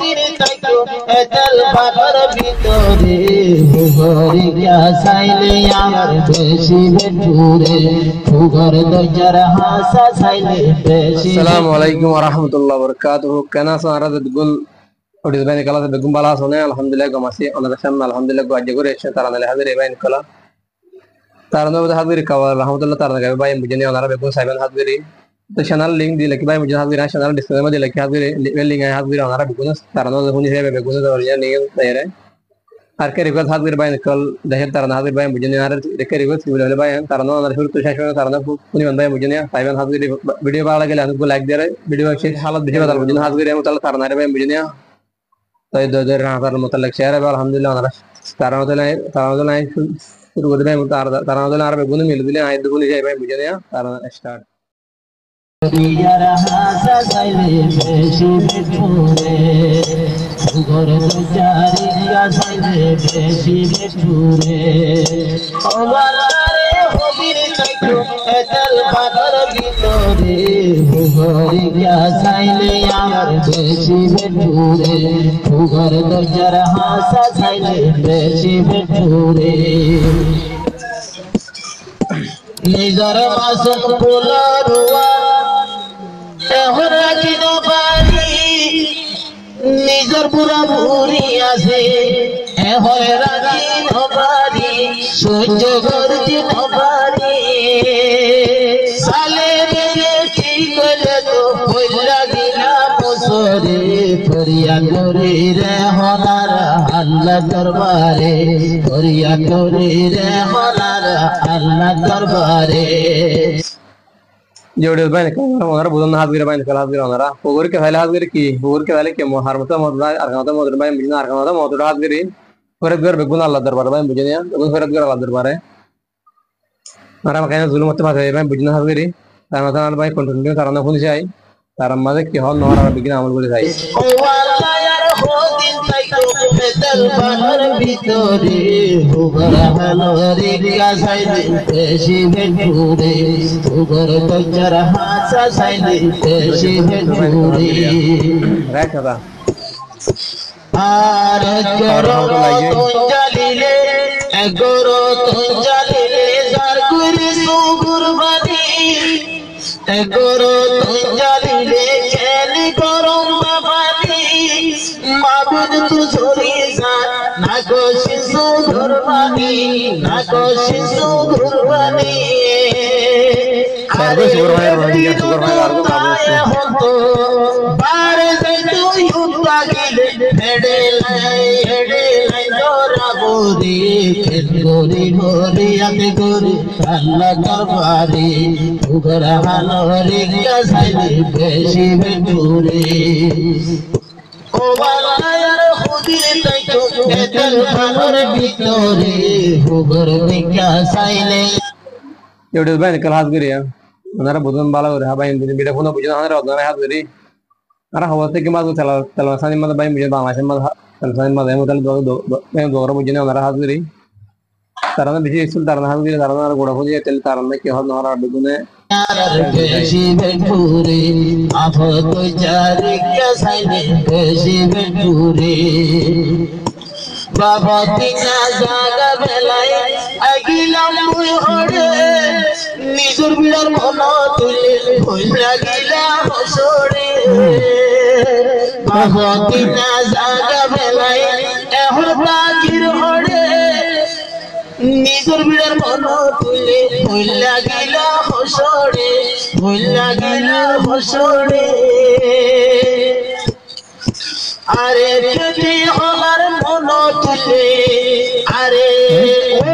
খুদির তাইতো এতল বাবার ভিতরে ভুগরি চাইলে আমার বেশি বেটুরে ভুগর দজার হাসা চাইলে বেশি। আসসালামু আলাইকুম ওয়া রাহমাতুল্লাহি ওয়া বারাকাতুহু। কেনা সারা বেগুন ওডিস বাইন কালা বেগুন বালা সোনে আলহামদুলিল্লাহ গমাসি ওনার সামনে আলহামদুলিল্লাহ গজে করে এসে তারা নালে হাজির বাইন কালা তারা নবদ হাজির কাওয়া রাহমাতুল্লাহ তারা গায় বাইন বুঝনি ওনারা বেগুন সাইবেন হাজিরি তো চ্যানেল লিংক দিলে কি ভাই মুঝে হাজির চ্যানেল ডিসক্রিপশন में दिले कि हाजिर लिंक है हाजिर ওনারা বেগুন তারা নবদ হুনি হে বেগুন দরিয়া নিয়ে তাইরে আর কে রিকল হাজির বাইন কল দেহে তারা হাজির বাইন বুঝনি আর কে রিকল সিবিল বাইন তারা নবদ শুরু তো শেষ হয় তারা হুনি বান বাইন বুঝনি সাইবেন হাজির ভিডিও ভালো লাগলে আমাকে লাইক দিয়ে ভিডিও শেষ হালত ভিডিও বদল বুঝনি হাজির है তারা তারা নারে বাইন বুঝনি তাই দর রাহার মুতাল্লাক শেয়ার है আলহামদুলিল্লাহ ওনারা তারা শুরু করে বাইন তারা আর বেগুন মিল দিলে আই দুগুনি যাই বাইন বুঝনি তারা স্টার্ট ইয়ার হাসা চাইলে বেশি বেটুরে ভুগর দজার চাইলে বেশি বেটুরে ও বালারে খুদির তাইতো এতল বাবার ভিতরে ভুগরি চাইলে আমার বেশি বেটুরে ভুগর দজার হাসা চাইলে বেশি বেটুরে নিজর মাসুক পোলারুয়া এখন রাখিব পারি নিজর পুরা ভুরি আছে এখন রাখিব পারি সহ্য করতে পারি সালে বেগে ঠিক হলে তো পয়লা দিনা বছরে ফরিয়া করে রে হনার আল্লাহ দরবারে ফরিয়া করে রে হনার আল্লাহ দরবারে जोड़े बाइन कल हमारा बुदन हाजिर बाइन कल हाजिर हमारा ओगर के पहले के मोहर मत मदना अरगाता मदर बाइन बिजना अरगाता मदर हाजिर फरत घर बेगुन अल्लाह दरबार बाइन बुझने बेगुन फरत घर अल्लाह दरबार है हमारा मकान जुल्म मत बात है बाइन बुझना हाजिर तारा तारा बाइन कंटिन्यू तारा ना फोन से आई तारा मदे के हल नहरा बिगना अमल बोले जाए ও আল্লাহ ইয়ার খুদির তাইতো এতল বাবার ভিতরে ভুগর হালরি চাইলে বেশি বেটুরে ভুগর দজার হাসা চাইলে বেশি বেটুরে राइट था আর জ্বালিলে এগোরো জ্বালিলে যার করে সুগুরবানি এগোরো জ্বালিলে খেলি গরম পানি মাবুদ তু ঝরি যা না গো শিশু ঘুরবানি না গো শিশু ঘুরবানি सर्वे सुगर भाई रोहिंग्या सुगर भाई आर को काबू तो बार से तू युद्धा गिले हेडे लाई जोरा बोरी गोरी गोरी आते गोरी अल्लाह दरबारी भुगर हालरी साइले बेशी बेटूरे ও বালা ইয়ার খুদির তাইতো এতল বাবার ভিতরে ভুগর দিকা চাইলে जोड़े बाइन कल हाजिर है हमारा बुदन बाला और बाइन बुझने बेटा फोन बुझना हमारा उधर हाजिर अरे हवा से के बाद चला चला सानी मत बाइन बुझने बांग्लादेश मत चला सानी मत है मतलब दो मैं दोगरा बुझने हमारा हाजिर तारा ना बिजी स्कूल तारा हाजिर तारा ना गोड़ा खोजी चल तारा ना के हल नहरा बिगुने বেশি বেটুরে আফত জারি চাইলে বেশি বেটুরে বাবা তিনা জাগা বেলায় আগিলাম মুই হড়ে নিজর বিড়ার মন তুলে হইলা গিলা হসড়ে বাবা তিনা জাগা বেলায় এখন তাকির হড়ে নিজর বিড়ার মন তুলে হইলা গিলা হসড়ে হইলা গিলা হসড়ে আরে যদি আমার মন তুলে আরে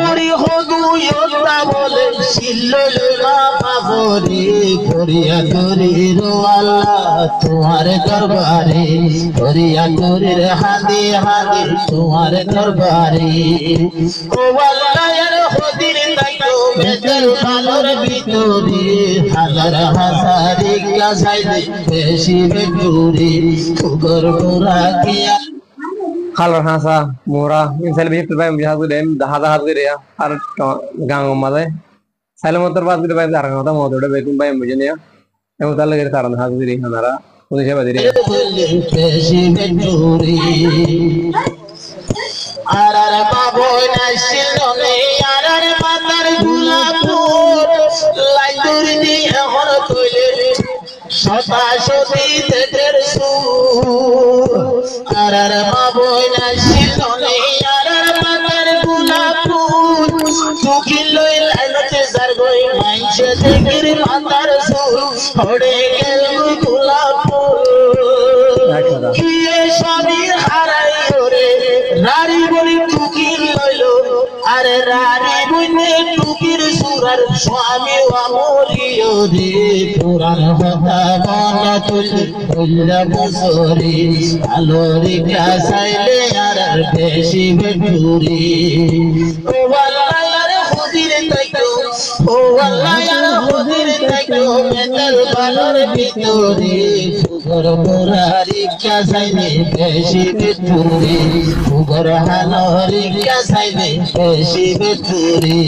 ওরি হদু ইয়োতা বলে সিল্লল বাবারে করিয়া করি রো আল্লাহ তোমার দরবারে করিয়া করি হাদি হাদি তোমার দরবারে ও আল্লাহ ইয়ার খুদির তাইতো এতল বাবার ভিতরে হাজার হাজারি চাইলে বেশি বেটুরে ভুগর পুরা কিয়া खालर हासा मोरा इंसाइल भी बाइन बुझा को देम दहा दहा कर या हर गांव मादे साइल मोटर बात कर बाइन दारंगा ता मोदोडे बेकुन बाइन बुझने या एम ताल लगे तारन हाजिर हमारा উনি সেবা দিরে আর বাবুই না শিলনে আর মাতার গোলাপুর লাইদুর দিয়ে হর তুলে শতা শতি তেটের সুর আর বাবুই না শিলনে আর মাতার গোলাপুর চুকি লই লাইনতে জারগই মাইছে দেখের মাতার সুর হড়ে গেল গোলাপুর কি সবই হারাই ওরে রারি বলি টুকির লইলো আরে রারি বইনে টুকির সুরার স্বামী আমরিও রে পুরাণ কথা মন তুলি বললা বসরি আলোরি কাসাইলে আর বেশি বেটুরি ও আল্লাহ আর হুদির তাইতো ও আল্লাহ আর হুদির তাইতো মেটার বালর ভিতরে ফুগর মুরারি কাসাইলে বেশি বেটুরি ফুগর হালরি কাসাইলে বেশি বেটুরি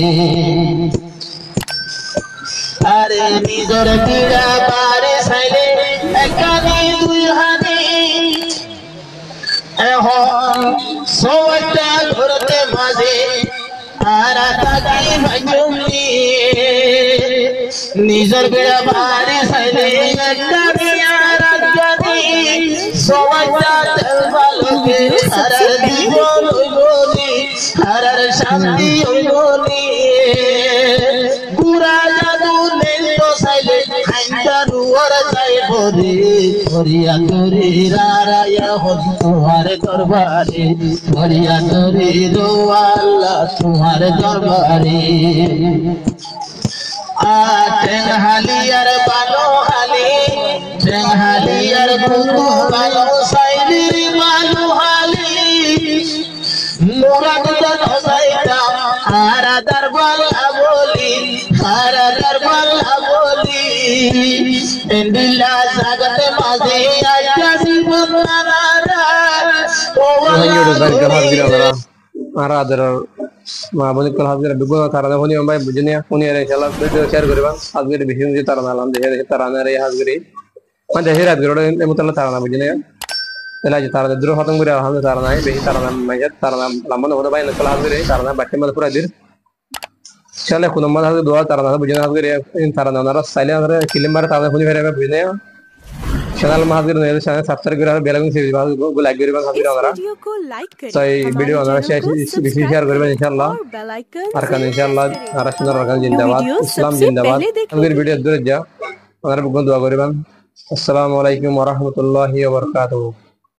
আরে নিজর পীড়া পারে সাইলে একানি দুই হানি এখন সওয়াটা ধরতে মাঝে আর তাকি ভাজুনি নিজর পীড়া পারে সাইলে একানি আর জানি সওয়াটা তেলবালকে হারার জীবন হইবনি হারার শান্তি হইবনি পুরা জাদু নেই তো সাইলে আইন্দারু ওর যাইব রে হরিয়া তোরে রারায়া হল তোমার দরবারে হরিয়া তোরে রো আল্লাহ তোমার দরবারে টেংহালি আর বালো হালি টেংহালি আর বুকু বালো সাইলির মালু হালি মুরাদ জান সাইতাম হারা দরবার আবলি হারা দরবার আবলি এন্ডিলা জাগতে মাঝে আজা জীবন নারা ও আল্লাহ আরাদর মা বলি কল হাজরা দুগো তারা হনি ভাই বুঝনি উনি আর ইনশাআল্লাহ ভিডিও শেয়ার করবেন হাজরে বেশি যে তারা নালাম দেখে তারা না রে হাজরে মানে হেরাত গরো এমতলা তারা না বুঝনি এলা যে তারা দ্রো খতম করে আলহামদুলিল্লাহ তারা নাই বেশি তারা না মাইয়াত তারা না লাম্বন হলো ভাই কল হাজরে তারা না বাকি মত পুরা দির চলে কোন মত হাজরে দোয়া তারা না বুঝনি হাজরে তারা না না সাইলে হাজরে কিলিমবার তারা হনি ফেরে বুঝনি চ্যানেল মাহাজির নে চ্যানেল সাবস্ক্রাইব করে বেলাগুন সে গো লাইক করবেন হাজির আমরা তো এই ভিডিও আমরা বেশি শেয়ার করবেন ইনশাআল্লাহ আর কান ইনশাআল্লাহ আর সুন্দর রাখান জিন্দাবাদ ইসলাম জিন্দাবাদ আমাদের ভিডিও দূরে যা আমরা বন্ধু দোয়া করবেন আসসালামু আলাইকুম ওয়া রাহমাতুল্লাহি ওয়া বারাকাতুহু।